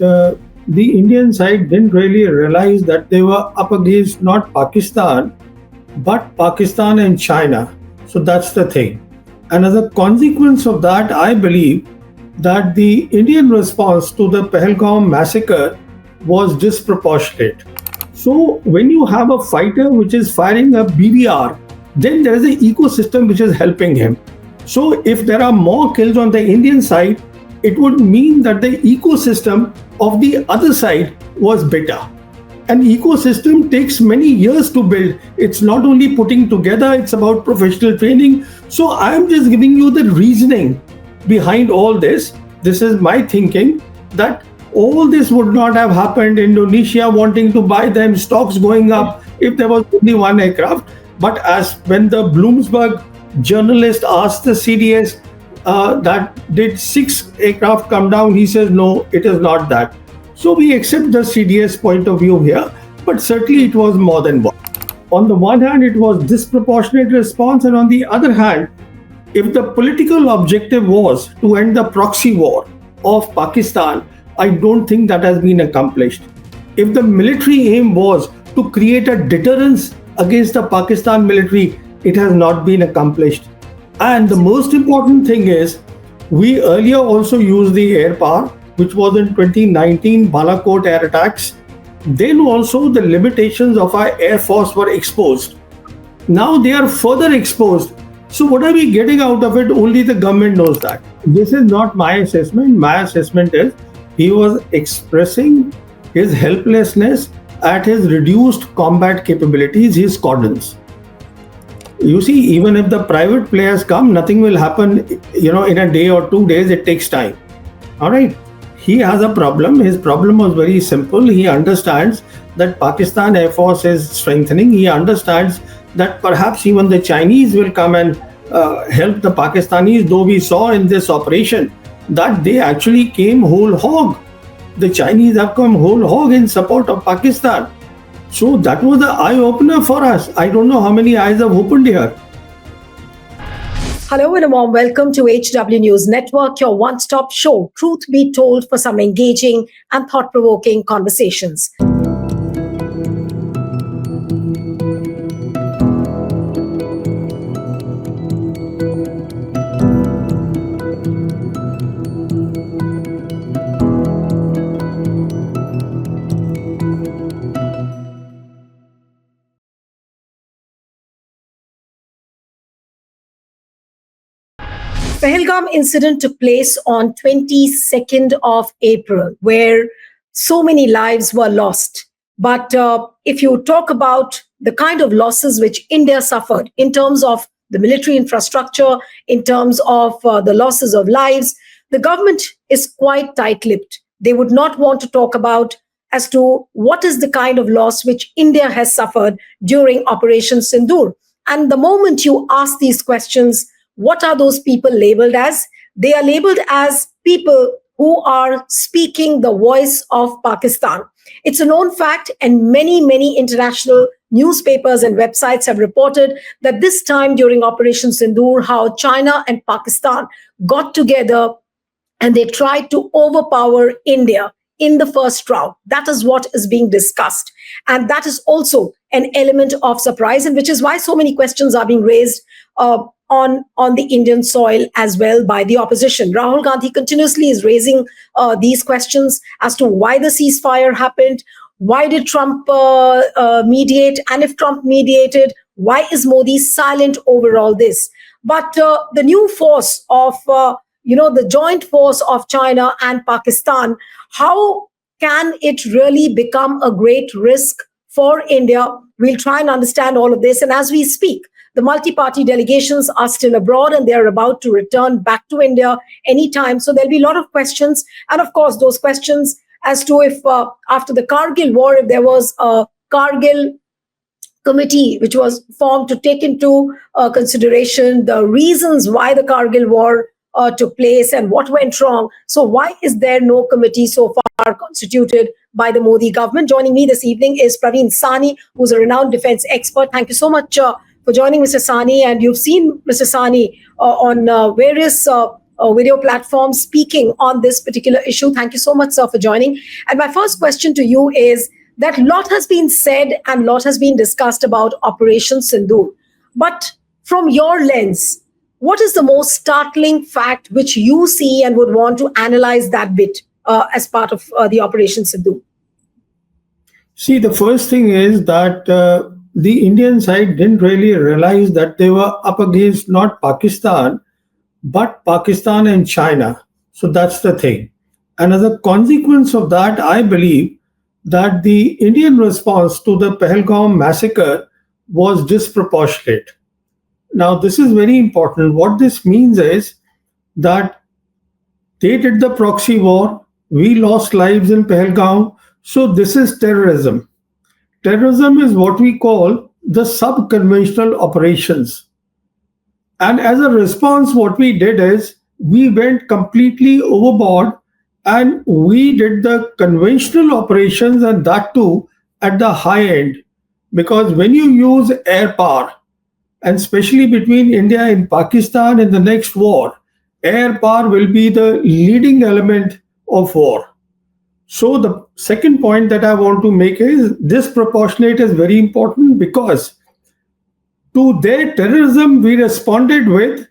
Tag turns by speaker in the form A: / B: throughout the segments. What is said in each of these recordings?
A: the Indian side didn't really realize that they were up against not Pakistan, but Pakistan and China. So that's the thing. And as a consequence of that, I believe that the Indian response to the Pahalgam massacre was disproportionate. So when you have a fighter which is firing a BBR, then there is an ecosystem which is helping him. So if there are more kills on the Indian side, it would mean that the ecosystem of the other side was better. An ecosystem takes many years to build. It's not only putting together, it's about professional training. So I am just giving you the reasoning behind all this. This is my thinking that all this would not have happened. Indonesia wanting to buy them, stocks going up if there was only one aircraft. But as when the Bloomberg journalist asked the CDS that did 6 aircraft come down, he says, no, it is not that. So we accept the CDS point of view here, but certainly it was more than one. On the one hand, it was disproportionate response, and on the other hand, if the political objective was to end the proxy war of Pakistan, I don't think that has been accomplished. If the military aim was to create a deterrence against the Pakistan military, it has not been accomplished. And the most important thing is, we earlier also used the air power, which was in 2019 Balakot air attacks. Then also the limitations of our air force were exposed. Now they are further exposed. So what are we getting out of it? Only the government knows that. This is not my assessment. My assessment is he was expressing his helplessness at his reduced combat capabilities, his cordons. You see, even if the private players come, nothing will happen, in a day or 2 days. It takes time. All right. He has a problem. His problem was very simple. He understands that Pakistan Air Force is strengthening. He understands that perhaps even the Chinese will come and help the Pakistanis, though we saw in this operation that they actually came whole hog. The Chinese have come whole hog in support of Pakistan. So that was the eye-opener for us. I don't know how many eyes have opened here.
B: Hello and a warm welcome to HW News Network, your one-stop show, truth be told, for some engaging and thought-provoking conversations. Pahalgam incident took place on 22nd of April, where so many lives were lost. But if you talk about the kind of losses which India suffered in terms of the military infrastructure, in terms of the losses of lives, the government is quite tight-lipped. They would not want to talk about as to what is the kind of loss which India has suffered during Operation Sindoor. And the moment you ask these questions, what are those people labeled as? They are labeled as people who are speaking the voice of Pakistan. It's a known fact, and many international newspapers and websites have reported that this time during Operation Sindoor, how China and Pakistan got together and they tried to overpower India in the first round. That is what is being discussed. And that is also an element of surprise, and which is why so many questions are being raised on the Indian soil as well by the opposition. Rahul Gandhi continuously is raising these questions as to why the ceasefire happened, why did Trump mediate, and if Trump mediated, why is Modi silent over all this? But the new force of, the joint force of China and Pakistan, how can it really become a great risk for India? We'll try and understand all of this. And as we speak, the multi-party delegations are still abroad and they're about to return back to India anytime. So there'll be a lot of questions. And of course, those questions as to if after the Kargil war, if there was a Kargil committee which was formed to take into consideration the reasons why the Kargil war took place and what went wrong. So why is there no committee so far constituted by the Modi government? Joining me this evening is Pravin Sawhney, who's a renowned defense expert. Thank you so much for joining, Mr. Sawhney. And you've seen Mr. Sawhney on various video platform speaking on this particular issue. Thank you so much, sir, for joining. And my first question to you is that lot has been said and lot has been discussed about Operation Sindoor. But from your lens, what is the most startling fact which you see and would want to analyze that bit as part of the Operation Sindoor?
A: See, the first thing is that the Indian side didn't really realize that they were up against not Pakistan, but Pakistan and China. So that's the thing. And as a consequence of that, I believe that the Indian response to the Pahalgam massacre was disproportionate. Now, this is very important. What this means is that they did the proxy war, we lost lives in Pahalgam. So, this is terrorism. Terrorism is what we call the sub-conventional operations. And as a response, what we did is we went completely overboard and we did the conventional operations, and that too at the high end. Because when you use air power, and especially between India and Pakistan in the next war, air power will be the leading element of war. So the second point that I want to make is disproportionate is very important because to their terrorism, we responded with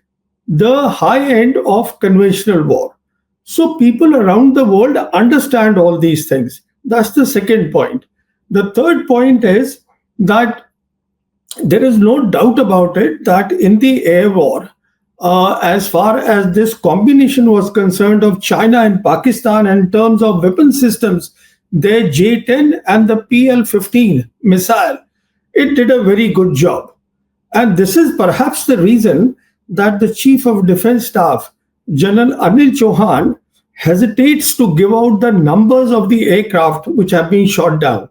A: the high end of conventional war. So people around the world understand all these things. That's the second point. The third point is that there is no doubt about it that in the air war, as far as this combination was concerned of China and Pakistan in terms of weapon systems, their J-10 and the PL-15 missile, it did a very good job. And this is perhaps the reason that the Chief of Defense Staff, General Anil Chauhan, hesitates to give out the numbers of the aircraft which have been shot down.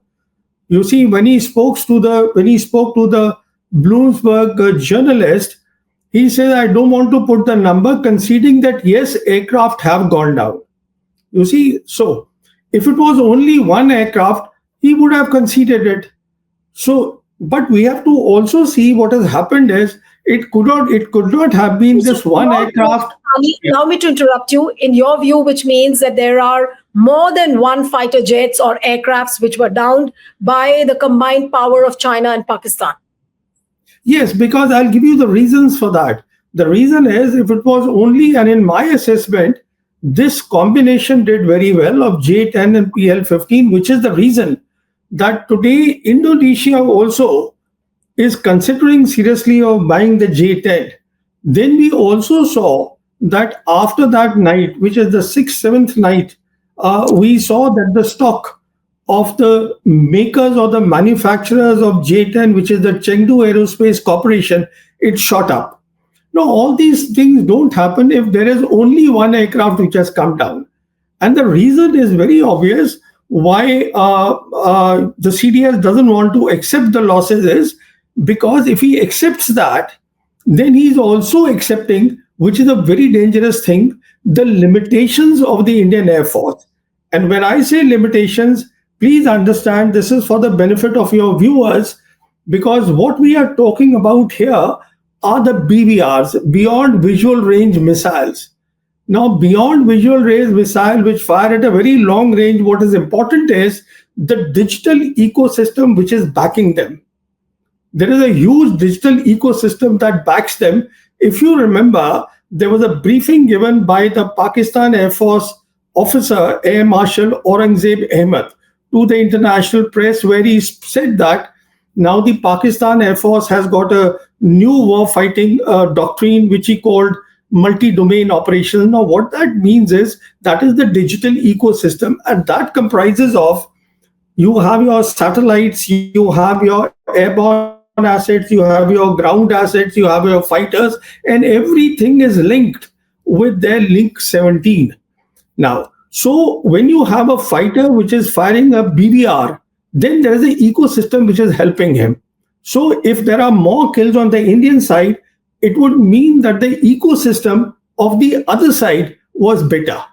A: You see, when he spoke to the Bloomberg journalist, he said, I don't want to put the number, conceding that yes, aircraft have gone down. You see, so if it was only one aircraft, he would have conceded it. So, but we have to also see what has happened is it could not have been this one aircraft.
B: Allow me to interrupt you. In your view, which means that there are more than one fighter jets or aircrafts which were downed by the combined power of China and Pakistan.
A: Yes, because I'll give you the reasons for that. The reason is if it was only, and in my assessment, this combination did very well of J-10 and PL-15, which is the reason that today Indonesia also is considering seriously of buying the J-10. Then we also saw that after that night, which is the 6th, 7th night, we saw that the stock of the makers or the manufacturers of J-10, which is the Chengdu Aerospace Corporation, it shot up. Now, all these things don't happen if there is only one aircraft which has come down. And the reason is very obvious why the CDS doesn't want to accept the losses is because if he accepts that, then he's also accepting, which is a very dangerous thing, the limitations of the Indian Air Force. And when I say limitations, please understand this is for the benefit of your viewers, because what we are talking about here are the BVRs, Beyond Visual Range Missiles. Now, beyond visual range missile, which fire at a very long range, what is important is the digital ecosystem which is backing them. There is a huge digital ecosystem that backs them. If you remember, there was a briefing given by the Pakistan Air Force officer, Air Marshal Aurangzeb Ahmed, to the international press, where he said that now the Pakistan Air Force has got a new war fighting doctrine, which he called multi-domain operations. Now, what that means is that is the digital ecosystem, and that comprises of you have your satellites, you have your airborne assets, you have your ground assets, you have your fighters, and everything is linked with their Link 17. Now, so when you have a fighter which is firing a BVR, then there is an ecosystem which is helping him. So if there are more kills on the Indian side, it would mean that the ecosystem of the other side was better.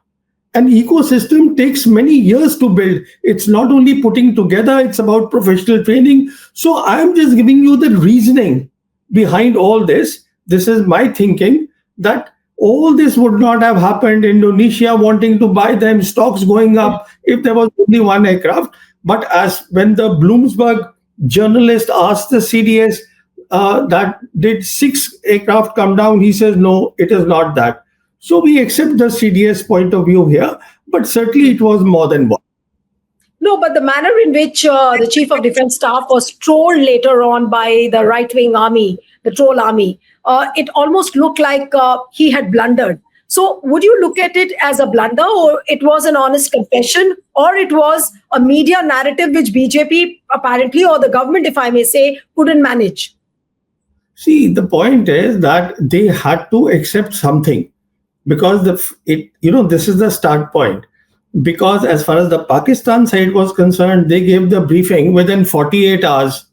A: An ecosystem takes many years to build. It's not only putting together, it's about professional training. So I'm just giving you the reasoning behind all this. This is my thinking that All this would not have happened. Indonesia wanting to buy them, stocks going up if there was only one aircraft. But as when the Bloomberg journalist asked the CDS that did six aircraft come down, he says, no, it is not that. So we accept the CDS point of view here, but certainly it was more than one.
B: No, but the manner in which the chief of defense staff was trolled later on by the right wing army, the troll army, it almost looked like he had blundered. So, would you look at it as a blunder, or it was an honest confession, or it was a media narrative which BJP apparently, or the government, if I may say, couldn't manage?
A: See, the point is that they had to accept something because this is the start point. Because as far as the Pakistan side was concerned, they gave the briefing within 48 hours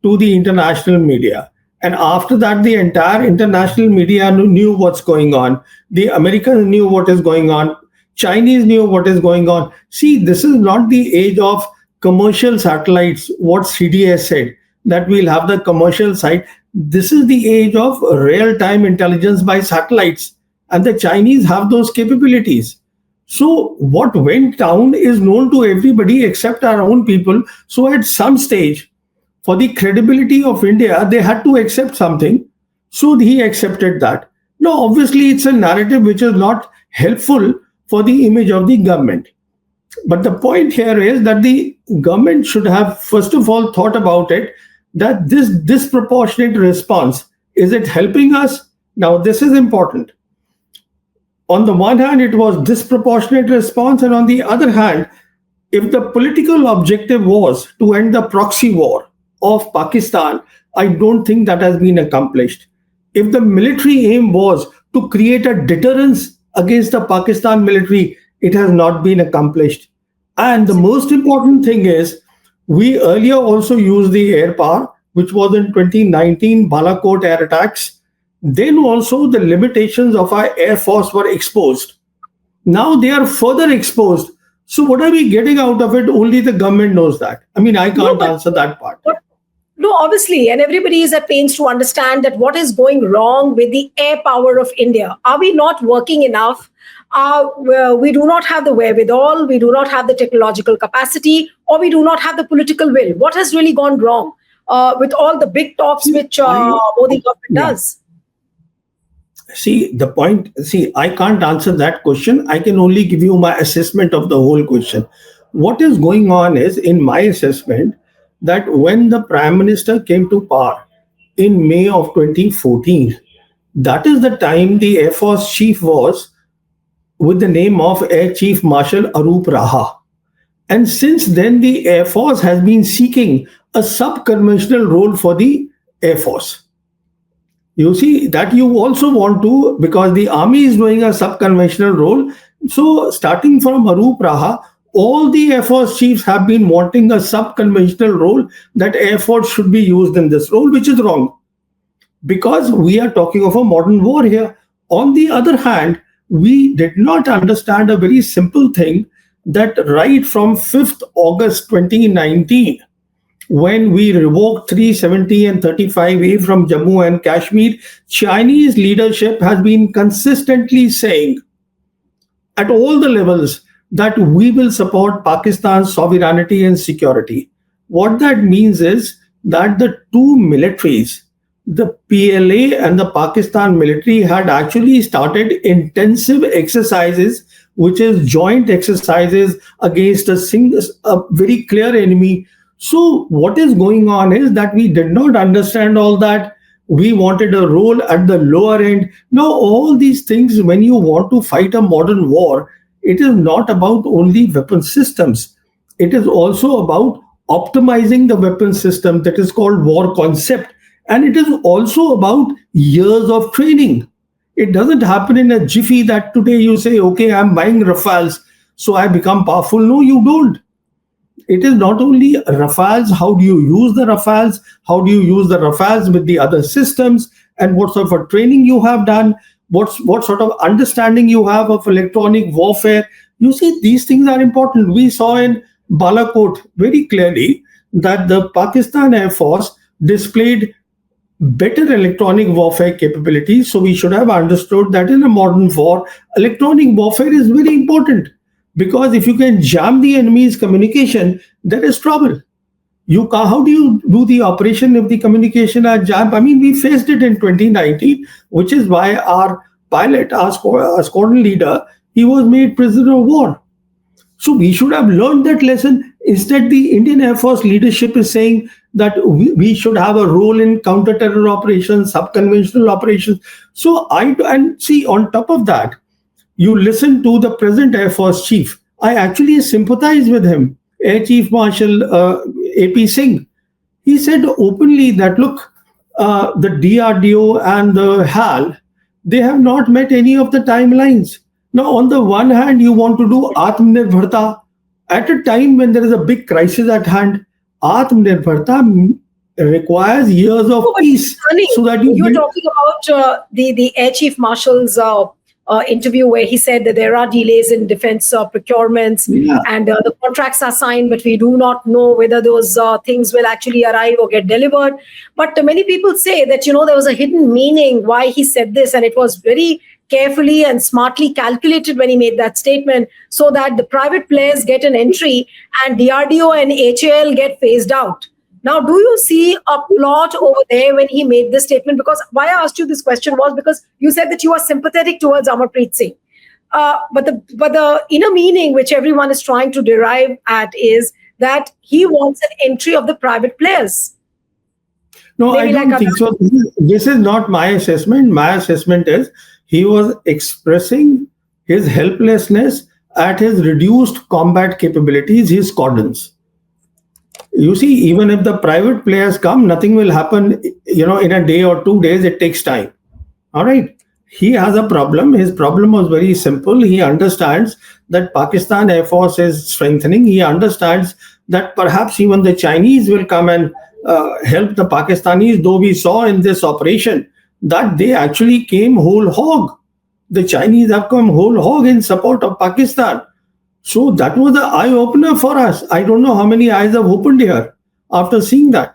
A: to the international media. And after that, the entire international media knew what's going on. The Americans knew what is going on. Chinese knew what is going on. See, this is not the age of commercial satellites, what CDS said, that we'll have the commercial side. This is the age of real-time intelligence by satellites. And the Chinese have those capabilities. So what went down is known to everybody except our own people. So at some stage, for the credibility of India, they had to accept something. So he accepted that. Now, obviously, it's a narrative which is not helpful for the image of the government. But the point here is that the government should have, first of all, thought about it, that this disproportionate response, is it helping us? Now, this is important. On the one hand, it was disproportionate response, and on the other hand, if the political objective was to end the proxy war of Pakistan, I don't think that has been accomplished. If the military aim was to create a deterrence against the Pakistan military, it has not been accomplished. And the most important thing is, we earlier also used the air power, which was in 2019 Balakot air attacks. Then also the limitations of our air force were exposed. Now they are further exposed. So what are we getting out of it? Only the government knows that. I mean, I can't answer that part.
B: No, obviously, and everybody is at pains to understand that what is going wrong with the air power of India. Are we not working enough? We do not have the wherewithal, we do not have the technological capacity, or we do not have the political will. What has really gone wrong with all the big talks which Modi government does?
A: See, I can't answer that question. I can only give you my assessment of the whole question. What is going on is, in my assessment, that when the Prime Minister came to power in May of 2014, that is the time the Air Force Chief was with the name of Air Chief Marshal Arup Raha. And since then, the Air Force has been seeking a sub-conventional role for the Air Force. You see, that you also want to, because the army is doing a sub-conventional role. So starting from Arup Raha, all the Air Force chiefs have been wanting a sub-conventional role, that Air Force should be used in this role, which is wrong. Because we are talking of a modern war here. On the other hand, we did not understand a very simple thing, that right from 5th August 2019, when we revoked 370 and 35A from Jammu and Kashmir, Chinese leadership has been consistently saying at all the levels that we will support Pakistan's sovereignty and security. What that means is that the two militaries, the PLA and the Pakistan military, had actually started intensive exercises, which is joint exercises against a very clear enemy. So what is going on is that we did not understand all that. We wanted a role at the lower end. Now, all these things, when you want to fight a modern war, it is not about only weapon systems. It is also about optimizing the weapon system, that is called war concept. And it is also about years of training. It doesn't happen in a jiffy that today you say, okay, I'm buying Rafales, so I become powerful. No, you don't. It is not only Rafales, how do you use the Rafales? How do you use the Rafales with the other systems? And what sort of training you have done? What sort of understanding you have of electronic warfare? You see, these things are important. We saw in Balakot very clearly that the Pakistan Air Force displayed better electronic warfare capabilities. So we should have understood that in a modern war, electronic warfare is very important, because if you can jam the enemy's communication, there is trouble. How do you do the operation if the communication are jammed? I mean, we faced it in 2019, which is why our pilot, our squadron leader, he was made prisoner of war. So we should have learned that lesson. Instead, the Indian Air Force leadership is saying that we should have a role in counter-terror operations, sub-conventional operations. So and see, on top of that, you listen to the present Air Force chief. I actually sympathize with him, Air Chief Marshal AP Singh. He said openly that, look, the DRDO and the HAL, they have not met any of the timelines. Now, on the one hand, you want to do Atmanirbharta at a time when there is a big crisis at hand. Atmanirbharta requires years of
B: No, but
A: peace,
B: Sunny,
A: so that
B: you were talking about the Air Chief Marshal's interview where he said that there are delays in defense procurements,
A: yeah.
B: and the contracts are signed, but we do not know whether those things will actually arrive or get delivered. But many people say that, there was a hidden meaning why he said this, and it was very carefully and smartly calculated when he made that statement, so that the private players get an entry and DRDO and HAL get phased out. Now, do you see a plot over there when he made this statement? Because why I asked you this question was because you said that you are sympathetic towards Amarpreet Singh. But the inner meaning which everyone is trying to derive at is that he wants an entry of the private players.
A: No, I
B: Maybe like
A: don't think so. This is not my assessment. My assessment is he was expressing his helplessness at his reduced combat capabilities, his squadrons. You see, even if the private players come, nothing will happen, in a day or 2 days. It takes time. All right. He has a problem. His problem was very simple. He understands that Pakistan Air Force is strengthening. He understands that perhaps even the Chinese will come and help the Pakistanis, though we saw in this operation that they actually came whole hog. The Chinese have come whole hog in support of Pakistan. So that was the eye opener for us. I don't know how many eyes have opened here after seeing that.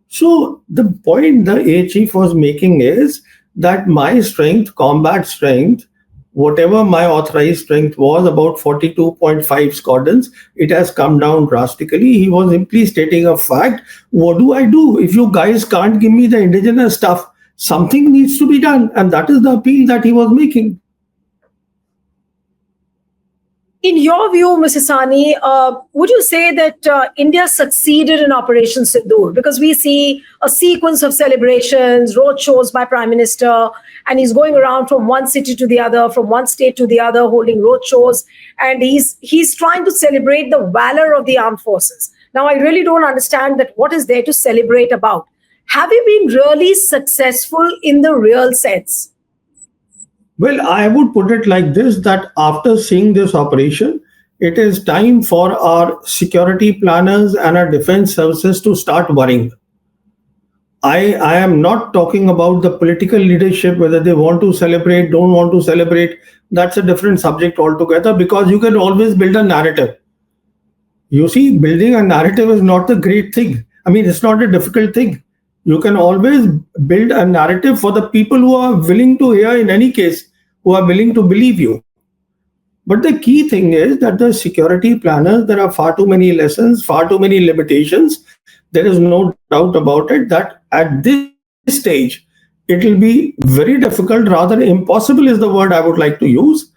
A: So the point the Air Chief was making is that my strength, combat strength, whatever my authorized strength was, about 42.5 squadrons, it has come down drastically. He was simply stating a fact. What do I do? If you guys can't give me the indigenous stuff, something needs to be done. And that is the appeal that he was making.
B: In your view, Mr. Sawhney, would you say that India succeeded in Operation Sindoor? Because we see a sequence of celebrations, road shows by Prime Minister, and he's going around from one city to the other, from one state to the other, holding road shows, and he's trying to celebrate the valor of the armed forces. Now, I really don't understand that what is there to celebrate about. Have you been really successful in the real sense?
A: Well, I would put it like this, that after seeing this operation, it is time for our security planners and our defense services to start worrying. I am not talking about the political leadership, whether they want to celebrate, don't want to celebrate. That's a different subject altogether, because you can always build a narrative. You see, building a narrative is not the great thing. I mean, it's not a difficult thing. You can always build a narrative for the people who are willing to hear, in any case, who are willing to believe you. But the key thing is that the security planners, there are far too many lessons, far too many limitations. There is no doubt about it that at this stage, it will be very difficult, rather impossible is the word I would like to use,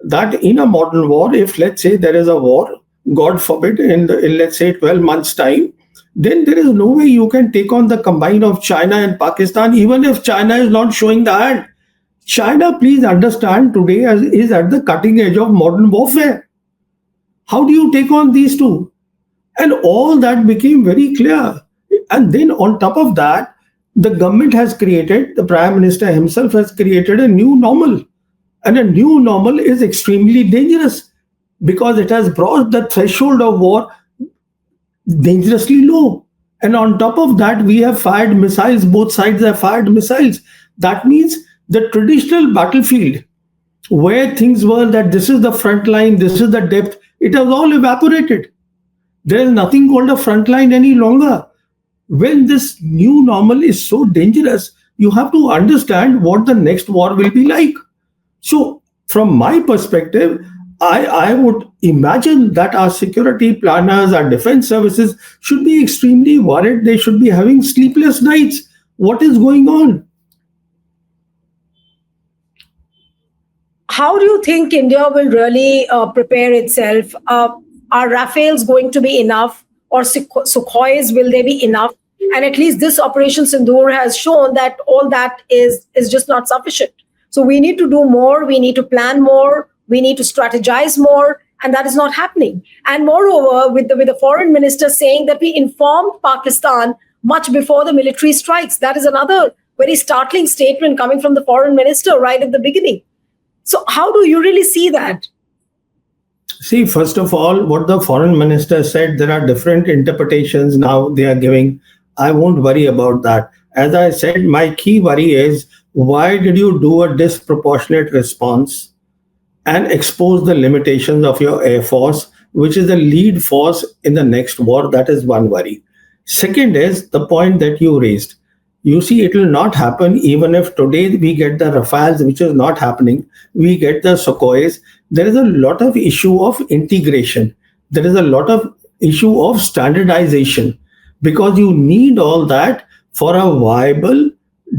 A: that in a modern war, if let's say there is a war, God forbid, in let's say 12 months' time, then there is no way you can take on the combine of China and Pakistan, even if China is not showing the hand. China, please understand, today is at the cutting edge of modern warfare. How do you take on these two? And all that became very clear. And then on top of that, the government has created, the Prime Minister himself has created a new normal. And a new normal is extremely dangerous, because it has brought the threshold of war dangerously low. And on top of that, we have fired missiles, both sides have fired missiles. That means the traditional battlefield, where things were that this is the front line, this is the depth, it has all evaporated. There is nothing called a front line any longer. When this new normal is so dangerous, you have to understand what the next war will be like. So, from my perspective, I would imagine that our security planners, our defense services should be extremely worried. They should be having sleepless nights. What is going on?
B: How do you think India will really prepare itself? Are Rafales going to be enough, or Sukhois, will they be enough? And at least this Operation Sindoor has shown that all that is just not sufficient. So we need to do more. We need to plan more. We need to strategize more, and that is not happening. And moreover, with the foreign minister saying that we informed Pakistan much before the military strikes, that is another very startling statement coming from the foreign minister right at the beginning. So, how do you really see that?
A: See, first of all, what the foreign minister said, there are different interpretations now they are giving. I won't worry about that. As I said, my key worry is why did you do a disproportionate response and expose the limitations of your air force, which is the lead force in the next war? That is one worry. Second is the point that you raised. You see, it will not happen even if today we get the Rafales, which is not happening. We get the Sukhois. There is a lot of issue of integration. There is a lot of issue of standardization because you need all that for a viable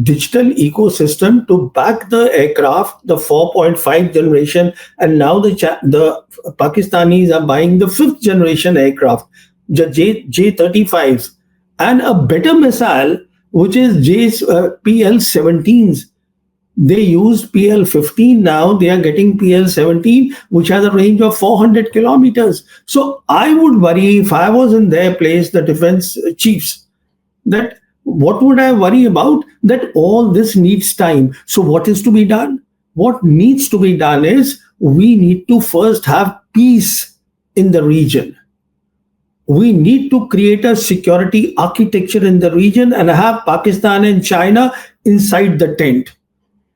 A: digital ecosystem to back the aircraft, the 4.5 generation, and now the Pakistanis are buying the fifth generation aircraft, the J35s, and a better missile, which is PL-17s. They used PL-15, now they are getting PL-17, which has a range of 400 kilometers. So I would worry if I was in their place, the defense chiefs, that what would I worry about? That all this needs time. So what is to be done? What needs to be done is we need to first have peace in the region. We need to create a security architecture in the region and have Pakistan and China inside the tent.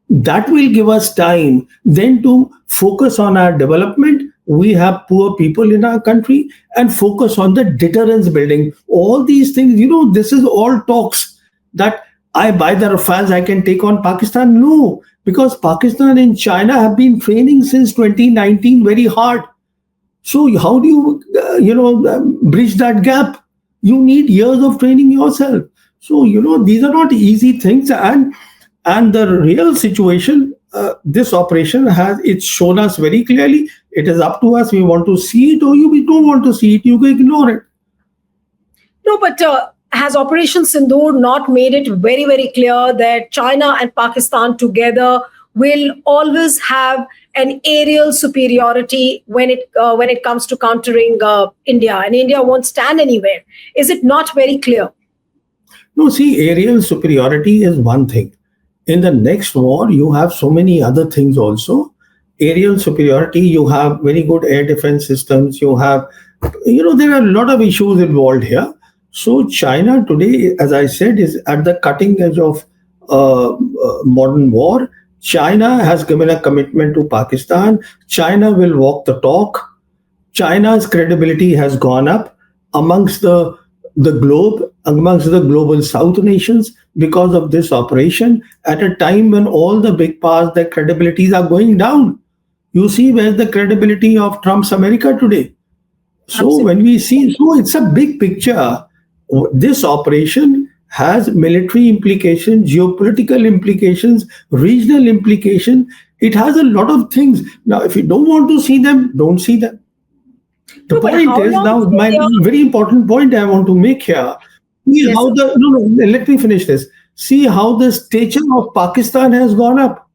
A: That will give us time then to focus on our development. We have poor people in our country and focus on the deterrence building. All these things, this is all talks that I buy the Rafales, I can take on Pakistan. No, because Pakistan and China have been training since 2019 very hard. So how do bridge that gap? You need years of training yourself. So these are not easy things, and the real situation, this operation it's shown us very clearly. It is up to us. We want to see it, or we don't want to see it. You can ignore it.
B: No, but has Operation Sindoor not made it very, very clear that China and Pakistan together will always have an aerial superiority when it comes to countering India, and India won't stand anywhere? Is it not very clear?
A: No, see, aerial superiority is one thing. In the next war, you have so many other things also. Aerial superiority, you have very good air defense systems. You have, there are a lot of issues involved here. So China today, as I said, is at the cutting edge of modern war. China has given a commitment to Pakistan. China will walk the talk. China's credibility has gone up amongst the globe, amongst the global South nations because of this operation at a time when all the big powers, their credibilities are going down. You see where's the credibility of Trump's America today. So
B: Absolutely.
A: When we see, so it's a big picture. This operation has military implications, geopolitical implications, regional implication. It has a lot of things. Now, if you don't want to see them, don't see them. The point is now my very important point I want to make here. See how let me finish this. See how the stature of Pakistan has gone up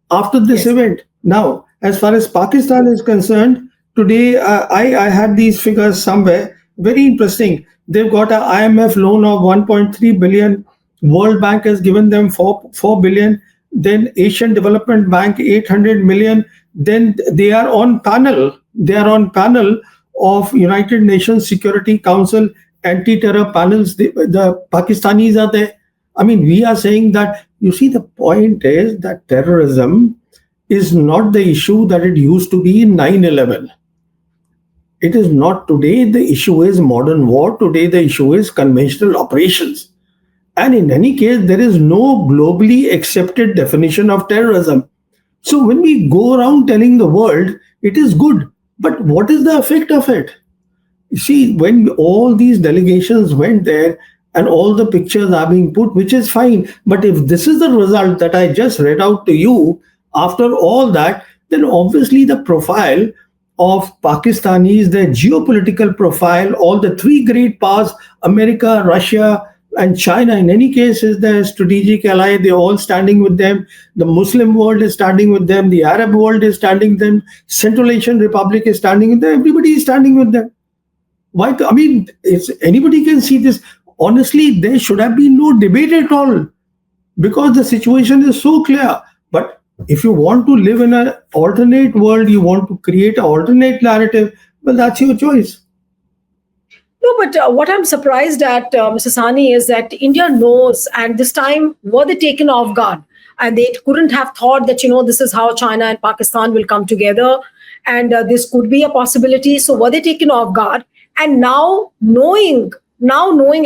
A: after this event. Now, as far as Pakistan is concerned, today I had these figures somewhere. Very interesting. They've got an IMF loan of 1.3 billion. World Bank has given them 4 billion. Then Asian Development Bank 800 million. Then they are on panel. They are on panel of United Nations Security Council anti-terror panels. The Pakistanis are there. I mean, we are saying that, you see, the point is that terrorism is not the issue that it used to be in 9/11. It is not today the issue is modern war. Today the issue is conventional operations. And in any case, there is no globally accepted definition of terrorism. So when we go around telling the world it is good, but what is the effect of it? You see, when all these delegations went there and all the pictures are being put, which is fine. But if this is the result that I just read out to you, after all that, then obviously the profile of Pakistanis, their geopolitical profile, all the three great powers, America, Russia, and China, in any case, is their strategic ally. They're all standing with them. The Muslim world is standing with them. The Arab world is standing with them. Central Asian Republic is standing with them. Everybody is standing with them. Why? I mean, it's, anybody can see this. Honestly, there should have been no debate at all because the situation is so clear. But if you want to live in an alternate world, you want to create an alternate narrative, well, that's your choice.
B: No, but what I'm surprised at, Mr. Sawhney, is that India knows, and this time were they taken off guard, and they couldn't have thought that this is how China and Pakistan will come together, and this could be a possibility. So were they taken off guard? And now knowing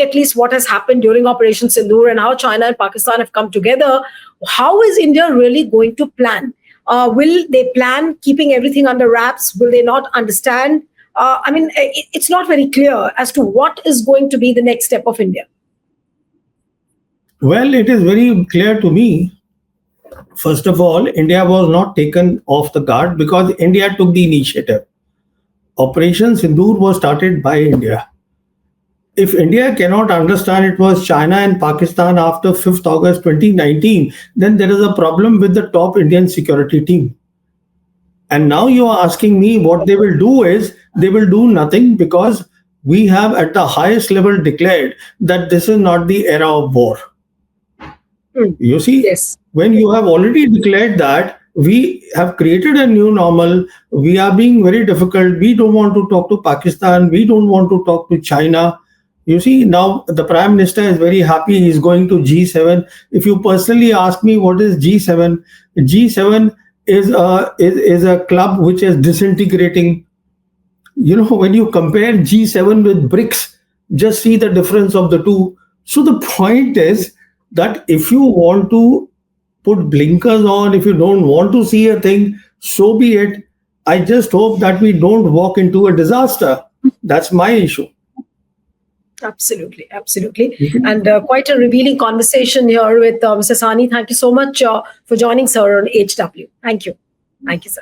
B: at least what has happened during Operation Sindoor and how China and Pakistan have come together, how is India really going to plan? Will they plan keeping everything under wraps? Will they not understand? It's not very clear as to what is going to be the next step of India.
A: Well, it is very clear to me. First of all, India was not taken off the guard because India took the initiative. Operation Sindoor was started by India. If India cannot understand it was China and Pakistan after 5th August 2019, then there is a problem with the top Indian security team. And now you are asking me what they will do is they will do nothing because we have at the highest level declared that this is not the era of war. You see,
B: Yes.
A: when you have already declared that we have created a new normal, we are being very difficult. We don't want to talk to Pakistan. We don't want to talk to China. You see, now the Prime Minister is very happy. He's going to G7. If you personally ask me what is G7, G7 is a club which is disintegrating. When you compare G7 with BRICS, just see the difference of the two. So the point is that if you want to put blinkers on, if you don't want to see a thing, so be it. I just hope that we don't walk into a disaster. That's my issue.
B: Absolutely, absolutely.
A: Mhm.
B: And quite a revealing conversation here with Mr. Sawhney. Thank you so much for joining, sir, on HW. Thank you. Thank you, sir.